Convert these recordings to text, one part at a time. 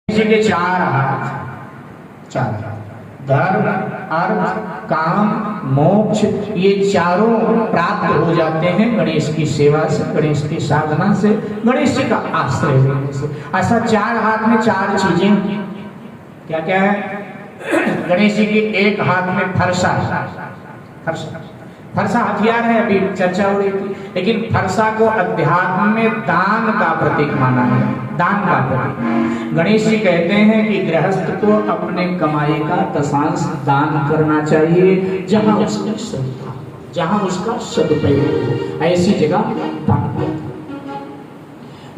जी के चार हाथ, चार धर्म अर्थ काम मोक्ष, ये चारों प्राप्त हो जाते हैं गणेश की सेवा से, गणेश की साधना से, गणेश जी का आश्रय लेने से। ऐसा चार हाथ में चार चीजें क्या क्या है? गणेश जी के एक हाथ में फरसा, फरसा हथियार है, अभी चर्चा हो रही थी, लेकिन फरसा को अध्यात्म में दान का प्रतीक माना है, दान का प्रतीक। गणेश जी कहते हैं कि गृहस्थ को अपने कमाई का दशांश दान करना चाहिए, जहां उसकी श्रद्धा, जहां उसका सदुपयोग हो, ऐसी जगह दान करना।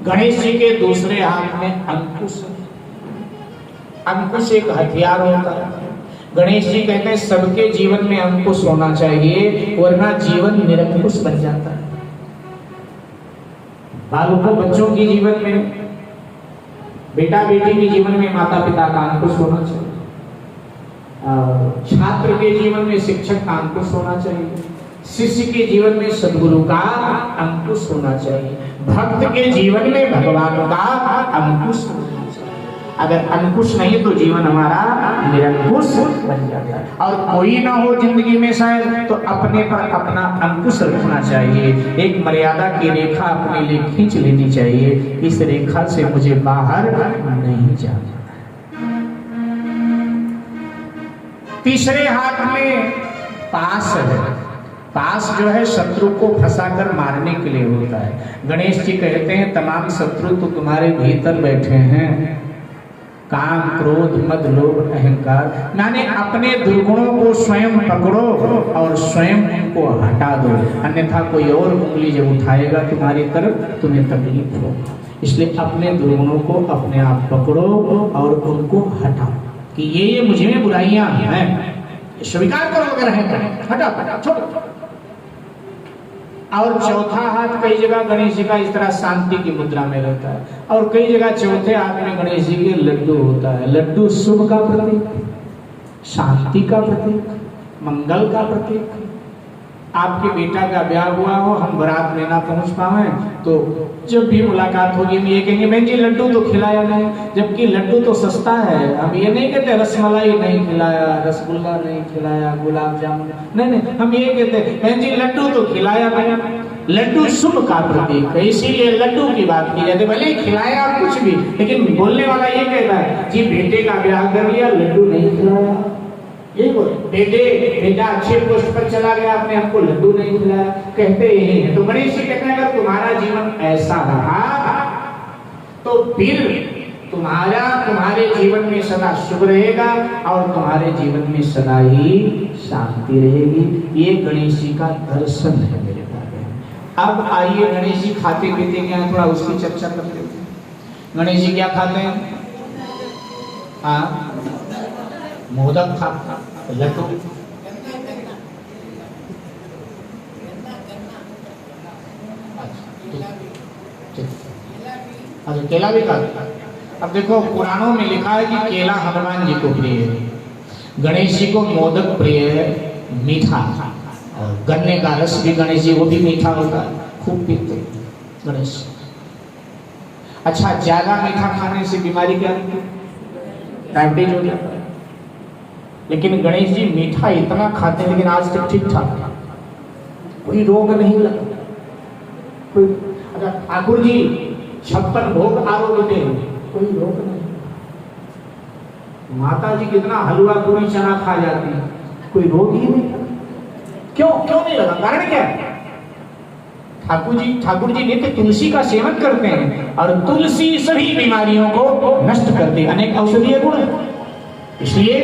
गणेश जी के दूसरे हाथ में अंकुश, अंकुश एक हथियार होता है। गणेश जी कहते हैं सबके जीवन में अंकुश होना चाहिए, वरना जीवन निरंकुश बन जाता है। बालकों बच्चों के जीवन में, बेटा बेटी के जीवन में माता पिता का अंकुश होना चाहिए, छात्र के जीवन में शिक्षक का अंकुश होना चाहिए, शिष्य के जीवन में सद्गुरु का अंकुश होना चाहिए, भक्त के जीवन में भगवान का अंकुश होना चाहिए। अगर अंकुश नहीं तो जीवन हमारा निरंकुश बन जाता है। और कोई ना हो जिंदगी में शायद, तो अपने पर अपना अंकुश रखना चाहिए, एक मर्यादा की रेखा अपने लिए खींच लेनी चाहिए, इस रेखा से मुझे बाहर नहीं जाना। तीसरे हाथ में पास है, पास जो है शत्रु को फंसाकर मारने के लिए होता है। गणेश जी कहते हैं तमाम शत्रु तो तुम्हारे भीतर बैठे हैं, काम क्रोध मद लोभ अहंकार, माने अपने दुर्गुणों को स्वयं पकड़ो और स्वयं उनको हटा दो, अन्यथा कोई और उंगली जब उठाएगा तुम्हारी तरफ तुम्हें तकलीफ हो। इसलिए अपने दुर्गुणों को अपने आप पकड़ो और उनको हटाओ कि ये मुझ में बुराइयां हैं, स्वीकार करो अगर है, हटाओ छोड़ो। और चौथा हाथ कई जगह गणेश जी का इस तरह शांति की मुद्रा में रहता है, और कई जगह चौथे हाथ में गणेश जी के लड्डू होता है। लड्डू शुभ का प्रतीक, शांति का प्रतीक, मंगल का प्रतीक। आपके बेटा का ब्याह हुआ हो, हम बारात में ना पहुंच पाए तो जब भी मुलाकात होगी हम ये कहेंगे बहन जी लड्डू तो खिलाया नहीं, जबकि लड्डू तो सस्ता है। हम ये नहीं कहते रसमलाई नहीं खिलाया, रसगुल्ला नहीं खिलाया, गुलाब जामुन नहीं, हम ये कहते बहन जी लड्डू तो खिलाया नहीं। लड्डू शुभ का प्रतीक है, इसीलिए लड्डू की बात की जाती है। भले खिलाया कुछ भी, लेकिन बोलने वाला ये कहता है जी बेटे का ब्याह कर लिया, लड्डू नहीं खिलाया। ये बेटा अच्छे पोस्ट पर चला गया, आपने हमको लड्डू नहीं खिलाया, कहते हैं। तो गणेश जी कहते हैं अगर तुम्हारा जीवन ऐसा रहा तो फिर तुम्हारे जीवन में सदा शुभ रहेगा और तुम्हारे जीवन में सदा ही शांति रहेगी। ये गणेश जी का दर्शन है मेरे भाई। अब आइए गणेश जी खाते पीते क्या है, थोड़ा उसकी चर्चा करते हैं। गणेश जी क्या खाते हैं? मोदक खाता, लड्डू, अच्छा केला भी खाता। अब देखो पुराणों में लिखा है कि केला हनुमान जी को प्रिय है, गणेश जी को मोदक प्रिय है, मीठा, और गन्ने का रस भी गणेश जी वो भी मीठा होता है, खूब पीते गणेश। अच्छा ज्यादा मीठा खाने से बीमारी क्या होती है? डायबिटीज हो जाता है। लेकिन गणेश जी मीठा इतना खाते हैं, लेकिन आज तक ठीक ठाक कोई रोग नहीं लगा कोई। अच्छा ठाकुर जी 56 भोग आरोग्य में कोई रोग नहीं। माता जी कितना हलवा पूरी चना खा जाती है, कोई रोग ही नहीं। क्यों नहीं लगा? कारण क्या है? ठाकुर जी नित्य तुलसी का सेवन करते हैं, और तुलसी सभी बीमारियों को नष्ट करती है, अनेक औषधीय गुण, इसलिए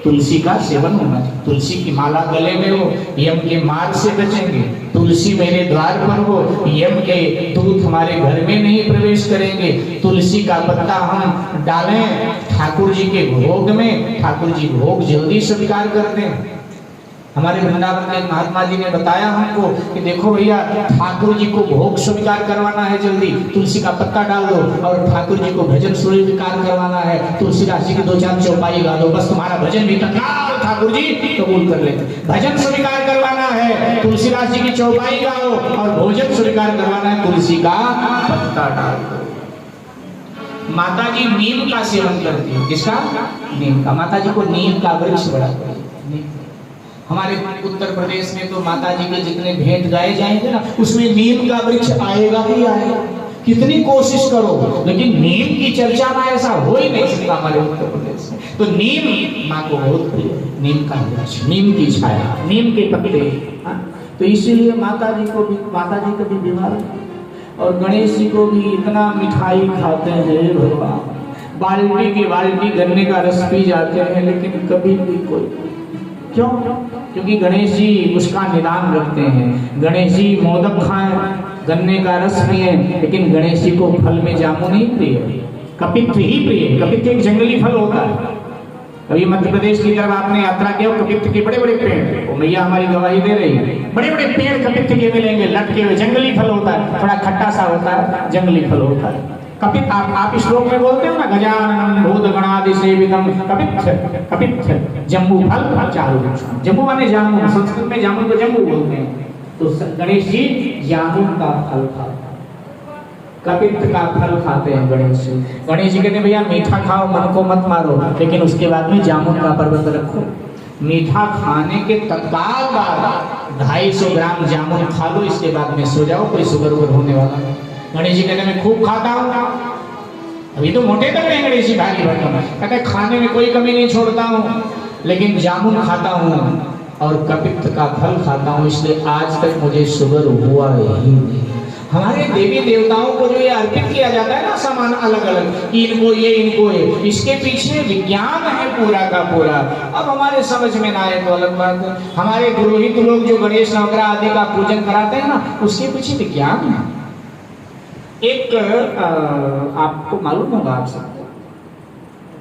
तुलसी का सेवन होना चाहिए। तुलसी की माला गले में हो, यम के मार से बचेंगे। तुलसी मेरे द्वार पर हो, यम के दूत हमारे घर में नहीं प्रवेश करेंगे। तुलसी का पत्ता हम डालें ठाकुर जी के भोग में, ठाकुर जी भोग जल्दी स्वीकार करते हैं। हमारे वृंदावन में महात्मा जी ने बताया हमको कि देखो भैया ठाकुर जी को भोग स्वीकार करवाना है, जल्दी तुलसी का पत्ता डाल दो, और ठाकुर जी को भजन स्वीकार करवाना है, तुलसीदास जी की 2-4 चौपाई गा दो, बस तुम्हारा भजन भी तत्काल ठाकुर जी कबूल कर लेते। भजन स्वीकार करवाना है, तुलसीदास जी की चौपाई गाओ, और भोजन स्वीकार करवाना है, तुलसी का पत्ता डाल दो। माता जी नीम का सेवन करती है। किसका? नीम का। माता जी को नीम का वृक्ष बड़ा नीम। हमारे उत्तर प्रदेश में तो माता जी के जितने भेंट गाए जाएंगे ना, उसमें नीम का वृक्ष आएगा ही आएगा। कितनी कोशिश करो लेकिन नीम की चर्चा में ऐसा हो ही नहीं सकता हमारे उत्तर प्रदेश में। तो नीम माँ को बहुत प्रिय, नीम का वृक्ष, नीम की छाया, नीम के पत्ते। तो इसीलिए माता जी कभी बीमार, और गणेश जी को भी इतना मिठाई खाते हैं भगवान, बाल्टी की बाल्टी गन्ने का रस पी जाते हैं, लेकिन कभी भी कोई, क्यों? क्योंकि गणेश जी उसका निदान रखते हैं। गणेश जी मोदक खाएं, गन्ने का रस पिए, लेकिन गणेश जी को फल में जामुन ही प्रिय, कपित्थ ही प्रिय। कपित्थ एक जंगली फल होता है। कभी मध्य प्रदेश की तरफ आपने यात्रा किया, कपित्थ के बड़े बड़े पेड़, वो मैया हमारी गवाही दे रही है, बड़े बड़े पेड़ कपित्थ के मिलेंगे, लटके हुए, जंगली फल होता है, थोड़ा खट्टा सा होता है, जंगली फल होता है। कपित्थ आप श्लोक में बोलते हो ना, गजाननं भूतगणादि सेवितम कपित्थ, कपित्थ जम्बू फल चारु। जम्बू माने जामुन, संस्कृत में जामुन को जम्बू बोलते हैं। तो गणेश जी जामुन का फल खाते, कपित्थ का फल खाते हैं गणेश जी। गणेश जी कहते हैं भैया मीठा खाओ, मन को मत मारो, लेकिन उसके बाद में जामुन का पर्वत रखो। मीठा खाने के तत्काल बाद 250 ग्राम जामुन खा लो, इसके बाद में सो जाओ, कोई शुगर वुगर होने वाला नहीं। गणेश जी कहते हैं मैं खूब खाता हूँ, अभी तो मोटे कर रहे हैं गणेश जी, भारी भरकम, कहते हैं खाने में कोई कमी नहीं छोड़ता हूँ, लेकिन जामुन खाता हूँ और कपित्थ का फल खाता हूँ, इसलिए आज तक मुझे शुगर हुआ ही नहीं। हमारे देवी देवताओं को जो ये अर्पित किया जाता है ना सामान अलग अलग, इनको ये इनको ये, इसके पीछे विज्ञान है पूरा का पूरा। अब हमारे समझ में ना आए तो अलग बात है। हमारे पुरोहित लोग जो गणेश नवग्रह आदि का पूजन कराते हैं ना, उसके पीछे विज्ञान है। एक आपको मालूम होगा, आप सबको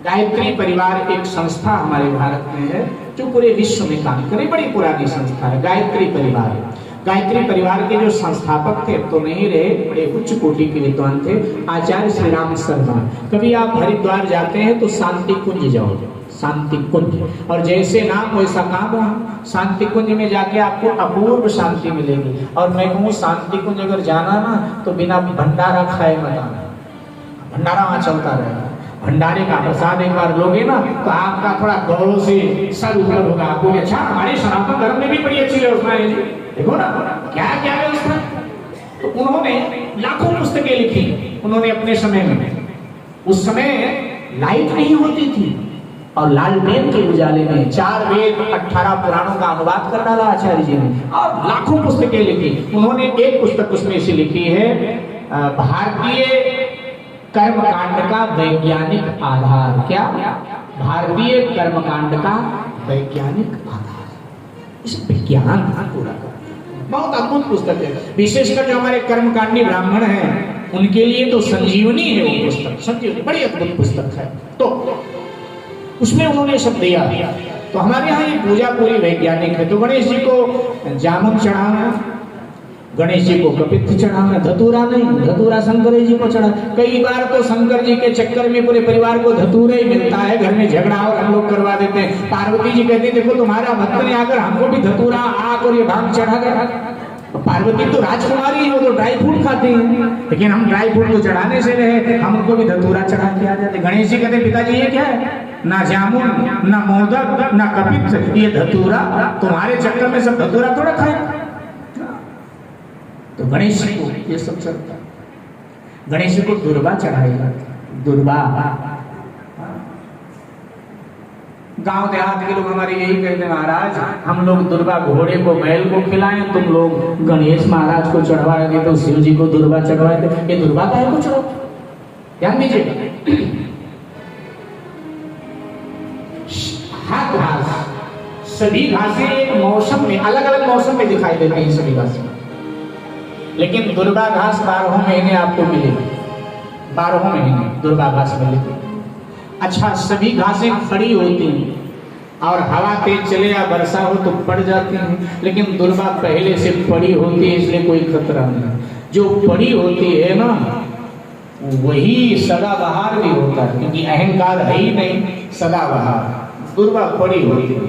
गायत्री परिवार एक संस्था हमारे भारत में है जो पूरे विश्व में काम करे, बड़ी पुरानी संस्था है गायत्री परिवार। गायत्री परिवार के जो संस्थापक थे तो नहीं रहे, बड़े उच्च कोटि के विद्वान थे, आचार्य श्री राम शर्मा। कभी आप हरिद्वार जाते हैं तो शांति कुंज जाओ, शांति कुंज, और जैसे नाम वैसा काम हो। शांति कुंज में जाके आपको अपूर्व शांति मिलेगी। और मैं कहूँ शांति कुंज अगर जाना ना तो बिना भंडारा खाए मत आना, भंडारा वहाँ चलता रहेगा। भंडारे का प्रसाद एक बार लोगे ना तो आपका थोड़ा गौरव से सर ऊपर होगा, आपको अच्छा हमारे सनातन धर्म में भी बड़ी अच्छी व्यवस्था है, देखो ना क्या क्या व्यवस्था। तो उन्होंने लाखों पुस्तकें लिखी उन्होंने अपने समय में। उस समय लाइट नहीं होती थी और लालटेन के उजाले में 4 वेद 18 पुराणों का अनुवाद कर डाला आचार्य जी ने, और लाखों पुस्तकें लिखी उन्होंने। एक पुस्तक उसमें से लिखी है भारतीय कर्मकांड का वैज्ञानिक आधार। क्या? भारतीय कर्मकांड का वैज्ञानिक आधार। इस विज्ञान पूरा बहुत अद्भुत पुस्तक है। विशेषकर जो हमारे कर्मकांडी ब्राह्मण हैं उनके लिए तो संजीवनी है वो पुस्तक, संजीवनी, बड़ी अद्भुत पुस्तक है। तो उसमें उन्होंने सब दिया। तो हमारे यहाँ ये पूजा पूरी वैज्ञानिक है। तो गणेश जी को जामुन चढ़ाना, गणेश जी को कपित्थ चढ़ाना, धतूरा नहीं, धतूरा शंकर जी को चढ़ा। कई बार तो शंकर जी के चक्कर में पूरे परिवार को धतूरा ही मिलता है, घर में झगड़ा और हम लोग करवा देते हैं। पार्वती जी कहती देखो तुम्हारा भक्त ने आकर हमको भी धतूरा आग और ये भांग चढ़ा गया। पार्वती तो राजकुमारी है, वो तो ड्राई फ्रूट खाती है, लेकिन हम ड्राई फ्रूट को चढ़ाने से रहे, हमको भी धतूरा चढ़ा के आ जाते। गणेश जी कहते पिताजी ये क्या है? ना जामुन, ना मोदक, ना कपित्थ, ये धतूरा। तुम्हारे चक्कर में सब धतूरा थोड़ा खाए। तो गणेश जी को ये सब चलता। गणेश जी को दुर्वा चढ़ाई जाती, दुर्वा। गांव देहात के लोग हमारे यही कहते हैं महाराज हम लोग दुर्वा घोड़े को बैल को खिलाएं, तुम लोग गणेश महाराज को चढ़वा रहे तो शिव जी को दुर्वा चढ़वाए थे। ये दुर्वा का है कुछ ध्यान दीजिए। हर घास, सभी घासें एक मौसम में अलग अलग मौसम में दिखाई देती हैं सभी घासें, लेकिन दुर्वा घास 12 महीने आपको मिलेगी, 12 महीने दुर्वा घास मिलेगी। अच्छा, सभी घासें खड़ी होती हैं और हवा तेज चले या वर्षा हो तो पड़ जाती हैं, लेकिन दुर्वा पहले से पड़ी होती है इसलिए कोई खतरा नहीं। जो पड़ी होती है ना वही सदाबहार भी होता है, क्योंकि अहंकार है ही नहीं, सदाबहार। दुर्वा पड़ी होती है।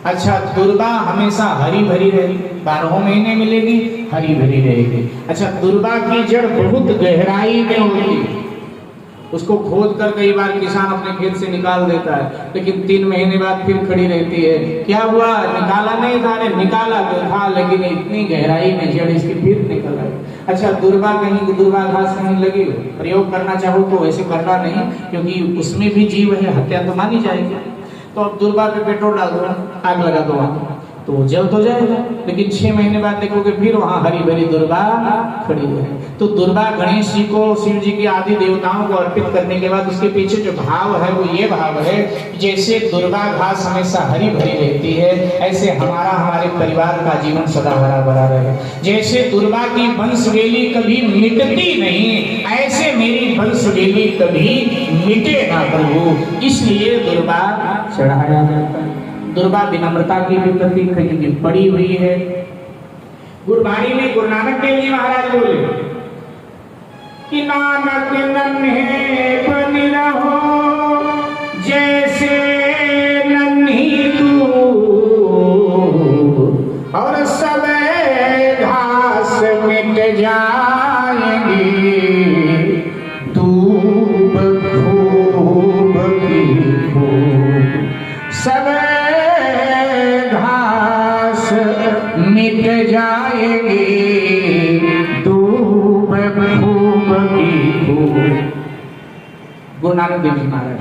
अच्छा, दुर्वा हमेशा हरी भरी रहेगी, 12 महीने मिलेगी, हरी भरी रहेगी। अच्छा, दुर्वा की जड़ बहुत गहराई में होती है, उसको खोद कर कई बार किसान अपने खेत से निकाल देता है, लेकिन 3 महीने बाद फिर खड़ी रहती है। क्या हुआ? निकाला नहीं था। अरे निकाला तो था, लेकिन इतनी गहराई में जड़ इसकी फिर निकल आई। अच्छा, दुर्वा कहीं, दुर्वा घास कहीं लगी हो, प्रयोग करना चाहो तो वैसे करना नहीं, क्योंकि उसमें भी जीव है, हत्या तो मानी जाएगी। तो अब दुर्वा पे पेट्रोल डाल दो, आग लगा दो, वहां तो जल तो जाएगा, लेकिन 6 महीने बाद देखोगे फिर वहां हरी भरी दुर्वा खड़ी है। तो दुर्वा गणेश जी को, शिव जी के आदि देवताओं को अर्पित करने के बाद उसके पीछे जो भाव है वो ये भाव है, जैसे दुर्वा घास हमेशा हरी भरी रहती है, ऐसे हमारे परिवार का जीवन सदा हरा भरा रहे। जैसे दुर्वा की वंशवेली कभी मिटती नहीं, ऐसे मेरी वंशवेली कभी मिटे ना प्रभु, इसलिए दुर्वा चढ़ाया जाता है। दुर्वा विनम्रता की भी प्रतीक है, क्योंकि पड़ी हुई है। गुरबाणी में गुरु नानक देव जी महाराज बोले कि नानक नन्हे बन रहो जैसे नन्ही तू, और सब घास मिट जाएंगी, दूब खूब की खूब, सब मिट जाएंगे, दूब खूब की खूब। गुरु नानक देव जी महाराज।